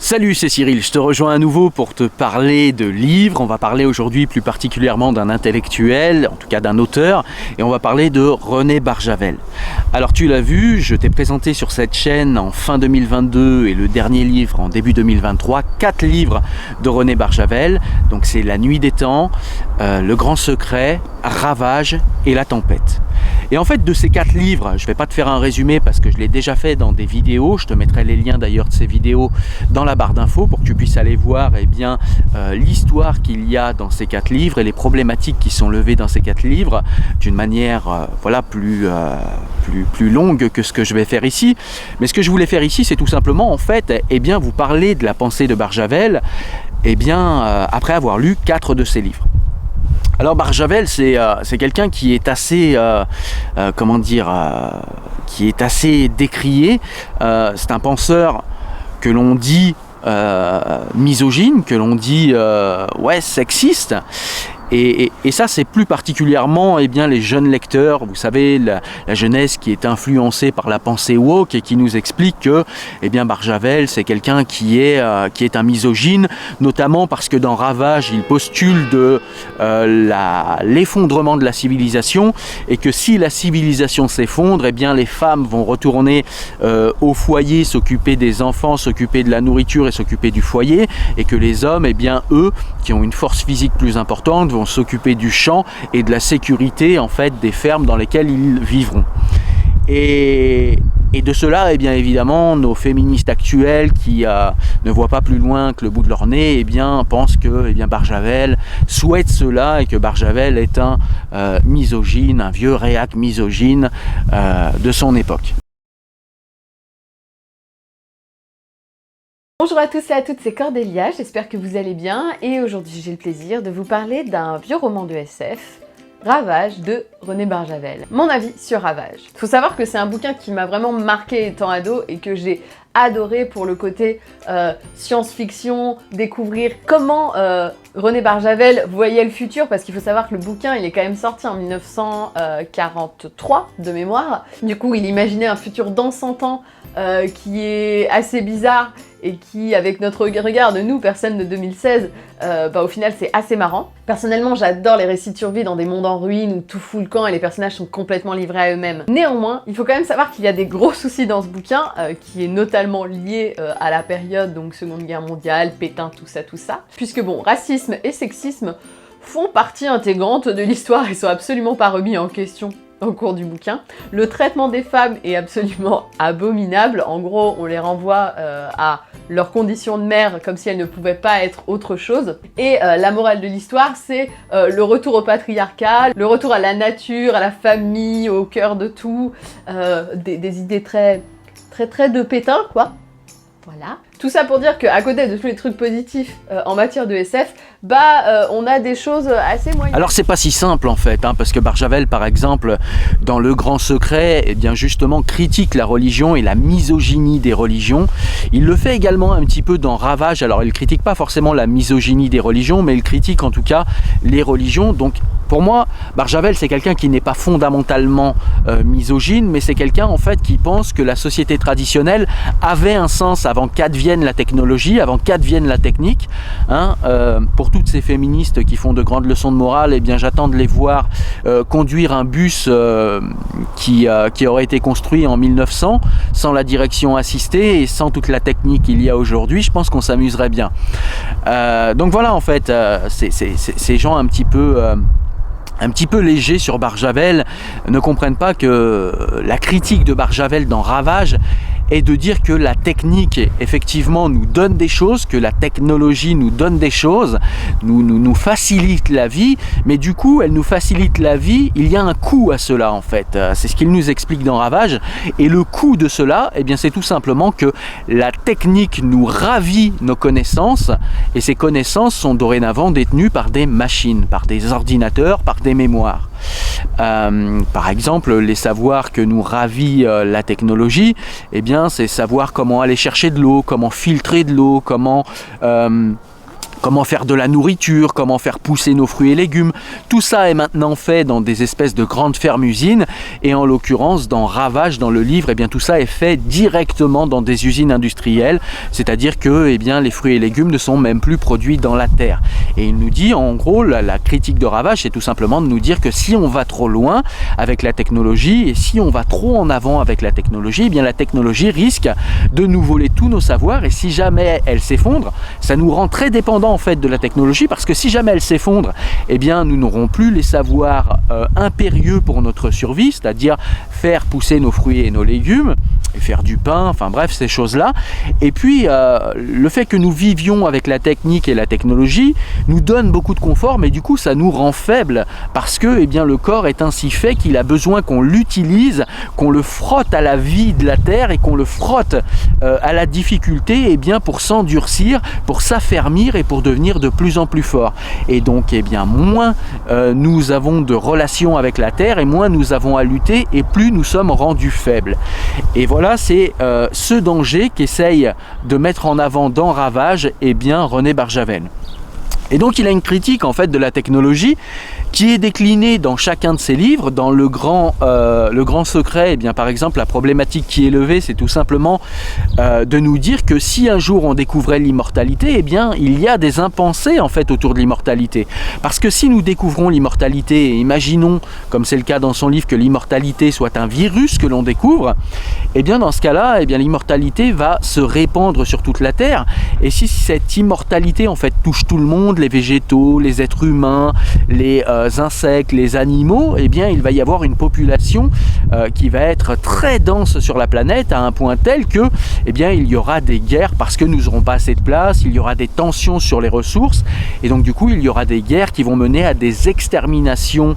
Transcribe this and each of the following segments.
Salut, c'est Cyril, je te rejoins à nouveau pour te parler de livres. On va parler aujourd'hui plus particulièrement d'un intellectuel, en tout cas d'un auteur, et on va parler de René Barjavel. Alors tu l'as vu, je t'ai présenté sur cette chaîne en fin 2022 et le dernier livre en début 2023, 4 livres de René Barjavel. Donc c'est La Nuit des Temps, Le Grand Secret, Ravage et La Tempête. Et en fait, de ces 4 livres, je ne vais pas te faire un résumé parce que je l'ai déjà fait dans des vidéos. Je te mettrai les liens d'ailleurs de ces vidéos dans la barre d'infos pour que tu puisses aller voir l'histoire qu'il y a dans ces 4 livres et les problématiques qui sont levées dans ces 4 livres d'une manière plus longue que ce que je vais faire ici. Mais ce que je voulais faire ici, c'est tout simplement en fait vous parler de la pensée de Barjavel après avoir lu 4 de ses livres. Alors Barjavel, c'est quelqu'un qui est assez, qui est assez décrié. C'est un penseur que l'on dit misogyne, que l'on dit sexiste. Et ça, c'est plus particulièrement les jeunes lecteurs, vous savez, la jeunesse qui est influencée par la pensée woke et qui nous explique que Barjavel, c'est quelqu'un qui est un misogyne, notamment parce que dans Ravage, il postule de l'effondrement de la civilisation et que si la civilisation s'effondre, les femmes vont retourner au foyer, s'occuper des enfants, s'occuper de la nourriture et s'occuper du foyer, et que les hommes, eux, qui ont une force physique plus importante, vont s'occuper du champ et de la sécurité des fermes dans lesquelles ils vivront. Et de cela, évidemment, nos féministes actuelles qui ne voient pas plus loin que le bout de leur nez, pensent que Barjavel souhaite cela et que Barjavel est un misogyne, un vieux réac misogyne de son époque. Bonjour à tous et à toutes, c'est Cordélia, j'espère que vous allez bien et aujourd'hui j'ai le plaisir de vous parler d'un vieux roman de SF, Ravage de René Barjavel. Mon avis sur Ravage. Il faut savoir que c'est un bouquin qui m'a vraiment marqué étant ado et que j'ai adoré pour le côté science-fiction, découvrir comment René Barjavel voyait le futur, parce qu'il faut savoir que le bouquin il est quand même sorti en 1943 de mémoire. Du coup il imaginait un futur dans 100 ans qui est assez bizarre et qui, avec notre regard de nous, personnes de 2016, au final c'est assez marrant. Personnellement, j'adore les récits de survie dans des mondes en ruine où tout fout le camp et les personnages sont complètement livrés à eux-mêmes. Néanmoins, il faut quand même savoir qu'il y a des gros soucis dans ce bouquin, qui est notamment lié à la période, donc Seconde Guerre mondiale, Pétain, tout ça. Puisque bon, racisme et sexisme font partie intégrante de l'histoire et sont absolument pas remis en question au cours du bouquin. Le traitement des femmes est absolument abominable. En gros, on les renvoie à leurs conditions de mère comme si elles ne pouvaient pas être autre chose. Et la morale de l'histoire, c'est le retour au patriarcat, le retour à la nature, à la famille, au cœur de tout, des idées très de Pétain, quoi. Voilà. Tout ça pour dire qu'à côté de tous les trucs positifs en matière de SF, on a des choses assez moyennes. Alors c'est pas si simple en fait, parce que Barjavel par exemple, dans Le Grand Secret, justement critique la religion et la misogynie des religions. Il le fait également un petit peu dans Ravage. Alors il critique pas forcément la misogynie des religions, mais il critique en tout cas les religions. Donc pour moi, Barjavel c'est quelqu'un qui n'est pas fondamentalement misogyne, mais c'est quelqu'un en fait qui pense que la société traditionnelle avait un sens avant qu'advienne la technologie, avant qu'advienne la technique. Pour toutes ces féministes qui font de grandes leçons de morale, j'attends de les voir conduire un bus qui aurait été construit en 1900 sans la direction assistée et sans toute la technique qu'il y a aujourd'hui. Je pense qu'on s'amuserait bien. Donc voilà, en fait, ces gens un petit peu légers sur Barjavel ne comprennent pas que la critique de Barjavel dans Ravage est de dire que la technique effectivement nous donne des choses, que la technologie nous donne des choses, nous facilite la vie, mais du coup elle nous facilite la vie, il y a un coût à cela en fait. C'est ce qu'il nous explique dans Ravage, et le coût de cela, c'est tout simplement que la technique nous ravit nos connaissances, et ces connaissances sont dorénavant détenues par des machines, par des ordinateurs, par des mémoires. Par exemple, les savoirs que nous ravit la technologie, c'est savoir comment aller chercher de l'eau, comment filtrer de l'eau, comment comment faire de la nourriture, comment faire pousser nos fruits et légumes. Tout ça est maintenant fait dans des espèces de grandes fermes-usines et en l'occurrence dans Ravage, dans le livre, eh bien, tout ça est fait directement dans des usines industrielles, c'est-à-dire que eh bien, les fruits et légumes ne sont même plus produits dans la terre. Et il nous dit en gros, la critique de Ravage, c'est tout simplement de nous dire que si on va trop loin avec la technologie et si on va trop en avant avec la technologie, eh bien, la technologie risque de nous voler tous nos savoirs et si jamais elle s'effondre, ça nous rend très dépendants en fait de la technologie parce que si jamais elle s'effondre, eh bien nous n'aurons plus les savoirs impérieux pour notre survie, c'est-à-dire faire pousser nos fruits et nos légumes et faire du pain, enfin bref ces choses-là. Et puis le fait que nous vivions avec la technique et la technologie nous donne beaucoup de confort, mais du coup ça nous rend faibles parce que eh bien, le corps est ainsi fait qu'il a besoin qu'on l'utilise, qu'on le frotte à la vie de la terre et qu'on le frotte à la difficulté eh bien, pour s'endurcir, pour s'affermir et pour devenir de plus en plus fort. Et donc eh bien, moins nous avons de relations avec la terre et moins nous avons à lutter et plus nous sommes rendus faibles. Et voilà, c'est ce danger qu'essaye de mettre en avant dans Ravage eh bien, René Barjavel. Et donc il a une critique en fait de la technologie qui est déclinée dans chacun de ses livres. Dans le grand secret, eh bien, par exemple, la problématique qui est levée, c'est tout simplement de nous dire que si un jour on découvrait l'immortalité, eh bien, il y a des impensés en fait autour de l'immortalité. Parce que si nous découvrons l'immortalité, et imaginons, comme c'est le cas dans son livre, que l'immortalité soit un virus que l'on découvre, eh bien, dans ce cas-là, eh bien, l'immortalité va se répandre sur toute la Terre. Et si cette immortalité en fait touche tout le monde, les végétaux, les êtres humains, les insectes, les animaux, eh bien il va y avoir une population qui va être très dense sur la planète à un point tel que eh bien il y aura des guerres parce que nous n'aurons pas assez de place, il y aura des tensions sur les ressources et donc du coup il y aura des guerres qui vont mener à des exterminations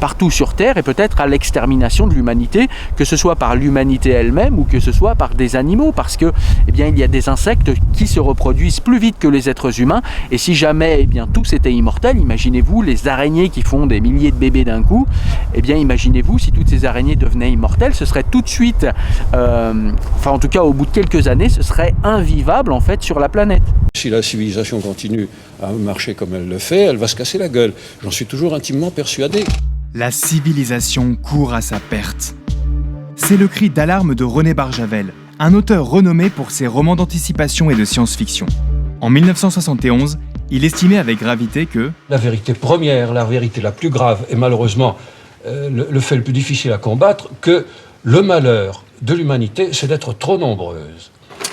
partout sur Terre et peut-être à l'extermination de l'humanité, que ce soit par l'humanité elle-même ou que ce soit par des animaux parce que eh bien il y a des insectes qui se reproduisent plus vite que les êtres humains et si jamais eh bien tous étaient immortels, imaginez-vous les araignées qui font des milliers de bébés d'un coup, eh bien imaginez-vous si toutes ces araignées devenaient immortelles, ce serait tout de suite, enfin en tout cas au bout de quelques années, ce serait invivable en fait sur la planète. Si la civilisation continue à marcher comme elle le fait, elle va se casser la gueule. J'en suis toujours intimement persuadé. La civilisation court à sa perte. C'est le cri d'alarme de René Barjavel, un auteur renommé pour ses romans d'anticipation et de science-fiction. En 1971, il estimait avec gravité que la vérité première, la vérité la plus grave, et malheureusement le fait le plus difficile à combattre, que le malheur de l'humanité, c'est d'être trop nombreuse.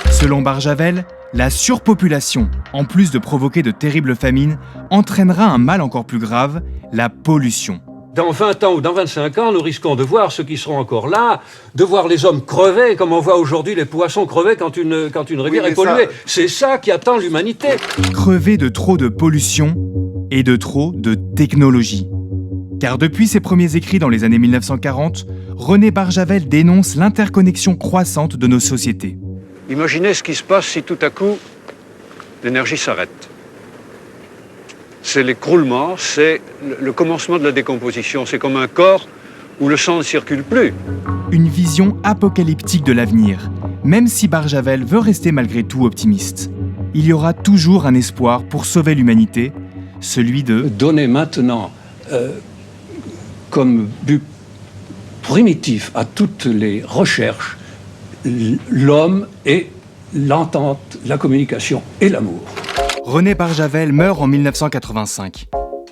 Selon Barjavel, la surpopulation, en plus de provoquer de terribles famines, entraînera un mal encore plus grave, la pollution. Dans 20 ans ou dans 25 ans, nous risquons de voir ceux qui seront encore là, de voir les hommes crever, comme on voit aujourd'hui les poissons crever quand une rivière est polluée. C'est ça qui attend l'humanité. Crever de trop de pollution et de trop de technologie. Car depuis ses premiers écrits dans les années 1940, René Barjavel dénonce l'interconnexion croissante de nos sociétés. Imaginez ce qui se passe si tout à coup l'énergie s'arrête. C'est l'écroulement, c'est le commencement de la décomposition. C'est comme un corps où le sang ne circule plus. Une vision apocalyptique de l'avenir, même si Barjavel veut rester malgré tout optimiste. Il y aura toujours un espoir pour sauver l'humanité, celui de donner maintenant comme but primitif à toutes les recherches l'homme et l'entente, la communication et l'amour. René Barjavel meurt en 1985.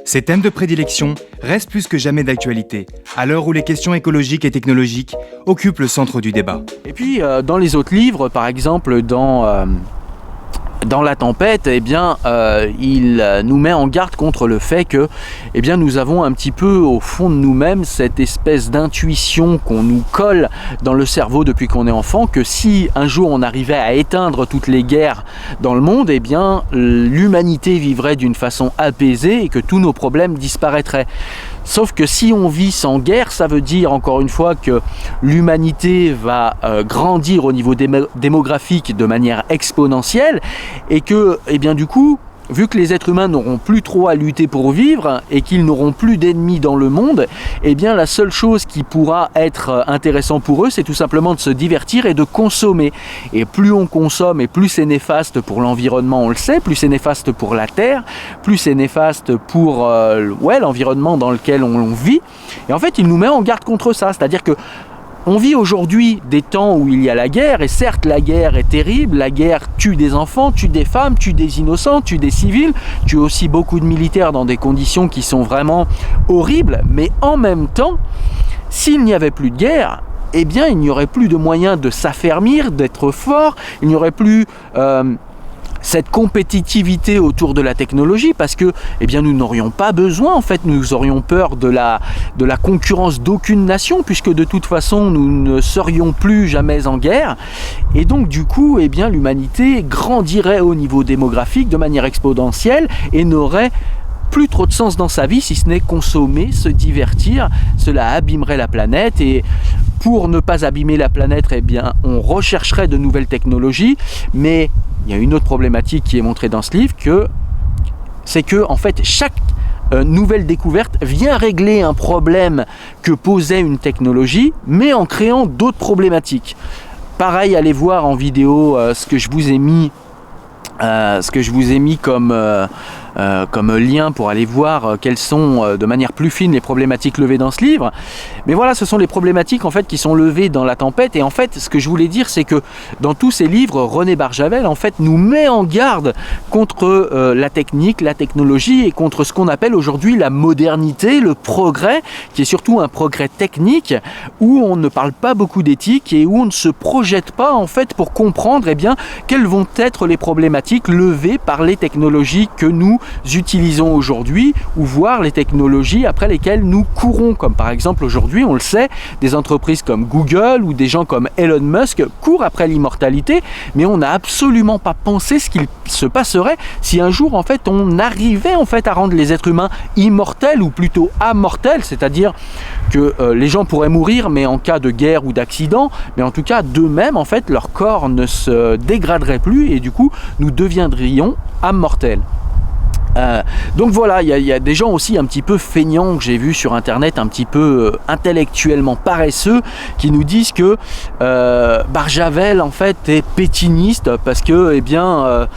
Ses thèmes de prédilection restent plus que jamais d'actualité, à l'heure où les questions écologiques et technologiques occupent le centre du débat. Et puis dans les autres livres, par exemple dans La Tempête, eh bien, il nous met en garde contre le fait que eh bien, nous avons un petit peu au fond de nous-mêmes cette espèce d'intuition qu'on nous colle dans le cerveau depuis qu'on est enfant, que si un jour on arrivait à éteindre toutes les guerres dans le monde, eh bien, l'humanité vivrait d'une façon apaisée et que tous nos problèmes disparaîtraient. Sauf que si on vit sans guerre, ça veut dire encore une fois que l'humanité va grandir au niveau démographique de manière exponentielle et que, eh bien, du coup, vu que les êtres humains n'auront plus trop à lutter pour vivre et qu'ils n'auront plus d'ennemis dans le monde, eh bien la seule chose qui pourra être intéressant pour eux, c'est tout simplement de se divertir et de consommer. Et plus on consomme et plus c'est néfaste pour l'environnement, on le sait, plus c'est néfaste pour la Terre, plus c'est néfaste pour l'environnement dans lequel on vit. Et en fait, il nous met en garde contre ça, c'est-à-dire que on vit aujourd'hui des temps où il y a la guerre, et certes la guerre est terrible, la guerre tue des enfants, tue des femmes, tue des innocents, tue des civils, tue aussi beaucoup de militaires dans des conditions qui sont vraiment horribles, mais en même temps, s'il n'y avait plus de guerre, eh bien il n'y aurait plus de moyens de s'affermir, d'être fort, il n'y aurait plus cette compétitivité autour de la technologie, parce que eh bien, nous n'aurions pas besoin, en fait, nous aurions peur de la concurrence d'aucune nation, puisque de toute façon nous ne serions plus jamais en guerre, et donc du coup eh bien, l'humanité grandirait au niveau démographique de manière exponentielle et n'aurait plus trop de sens dans sa vie, si ce n'est consommer, se divertir. Cela abîmerait la planète, et pour ne pas abîmer la planète, eh bien, on rechercherait de nouvelles technologies. Mais il y a une autre problématique qui est montrée dans ce livre, c'est que en fait chaque nouvelle découverte vient régler un problème que posait une technologie, mais en créant d'autres problématiques. Pareil, allez voir en vidéo ce que je vous ai mis comme lien pour aller voir quelles sont de manière plus fine les problématiques levées dans ce livre. Mais voilà, ce sont les problématiques en fait qui sont levées dans La Tempête. Et en fait, ce que je voulais dire, c'est que dans tous ces livres, René Barjavel en fait nous met en garde contre la technique, la technologie, et contre ce qu'on appelle aujourd'hui la modernité, le progrès, qui est surtout un progrès technique où on ne parle pas beaucoup d'éthique et où on ne se projette pas en fait pour comprendre eh bien quelles vont être les problématiques levées par les technologies que nous utilisons aujourd'hui, ou voir les technologies après lesquelles nous courons, comme par exemple aujourd'hui, on le sait, des entreprises comme Google ou des gens comme Elon Musk courent après l'immortalité, mais on n'a absolument pas pensé ce qu'il se passerait si un jour en fait on arrivait en fait à rendre les êtres humains immortels, ou plutôt amortels, c'est-à-dire que les gens pourraient mourir mais en cas de guerre ou d'accident, mais en tout cas d'eux-mêmes en fait leur corps ne se dégraderait plus et du coup nous deviendrions immortels. Donc voilà, il y a des gens aussi un petit peu feignants que j'ai vu sur internet, un petit peu intellectuellement paresseux, qui nous disent que Barjavel en fait est pétiniste parce que eh bien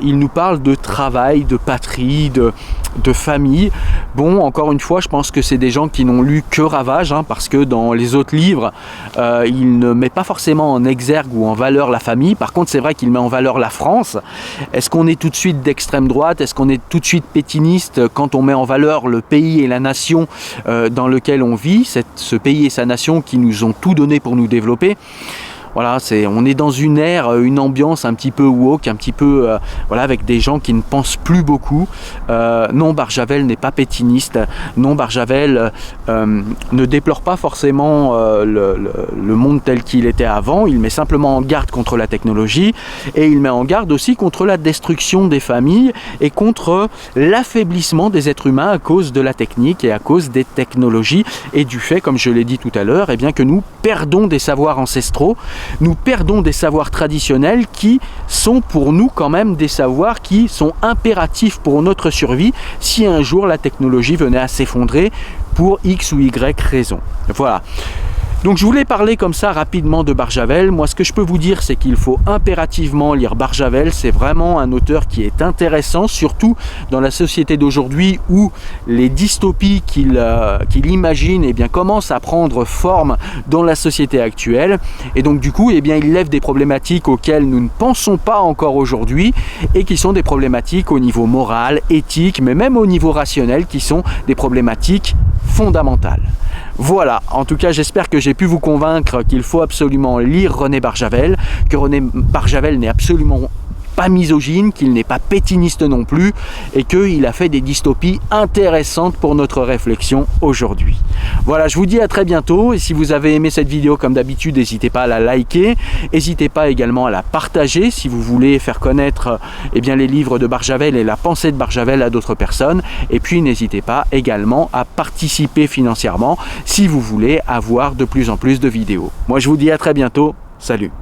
il nous parle de travail, de patrie, de famille. Bon, encore une fois, je pense que c'est des gens qui n'ont lu que Ravage, hein, parce que dans les autres livres il ne met pas forcément en exergue ou en valeur la famille. Par contre, c'est vrai qu'il met en valeur la France. Est-ce qu'on est tout de suite d'extrême droite? Est-ce qu'on est tout de suite pétiniste quand on met en valeur le pays et la nation dans lequel on vit, ce pays et sa nation qui nous ont tout donné pour nous développer? Voilà, on est dans une ère, une ambiance un petit peu woke, un petit peu voilà, avec des gens qui ne pensent plus beaucoup. Non, Barjavel n'est pas pétiniste. Non, Barjavel ne déplore pas forcément le monde tel qu'il était avant. Il met simplement en garde contre la technologie, et il met en garde aussi contre la destruction des familles et contre l'affaiblissement des êtres humains à cause de la technique et à cause des technologies, et du fait, comme je l'ai dit tout à l'heure, eh bien que nous perdons des savoirs ancestraux. Nous perdons des savoirs traditionnels qui sont pour nous quand même des savoirs qui sont impératifs pour notre survie si un jour la technologie venait à s'effondrer pour X ou Y raison. Voilà. Donc je voulais parler comme ça rapidement de Barjavel. Moi, ce que je peux vous dire, c'est qu'il faut impérativement lire Barjavel. C'est vraiment un auteur qui est intéressant, surtout dans la société d'aujourd'hui où les dystopies qu'il imagine eh bien, commencent à prendre forme dans la société actuelle. Et donc du coup, eh bien, il lève des problématiques auxquelles nous ne pensons pas encore aujourd'hui, et qui sont des problématiques au niveau moral, éthique, mais même au niveau rationnel, qui sont des problématiques fondamentales. Voilà, en tout cas j'espère que j'ai pu vous convaincre qu'il faut absolument lire René Barjavel, que René Barjavel n'est absolument pas misogyne, qu'il n'est pas pétiniste non plus, et qu'il a fait des dystopies intéressantes pour notre réflexion aujourd'hui. Voilà, je vous dis à très bientôt, et si vous avez aimé cette vidéo comme d'habitude, n'hésitez pas à la liker, n'hésitez pas également à la partager si vous voulez faire connaître eh bien, les livres de Barjavel et la pensée de Barjavel à d'autres personnes, et puis n'hésitez pas également à participer financièrement si vous voulez avoir de plus en plus de vidéos. Moi je vous dis à très bientôt, salut!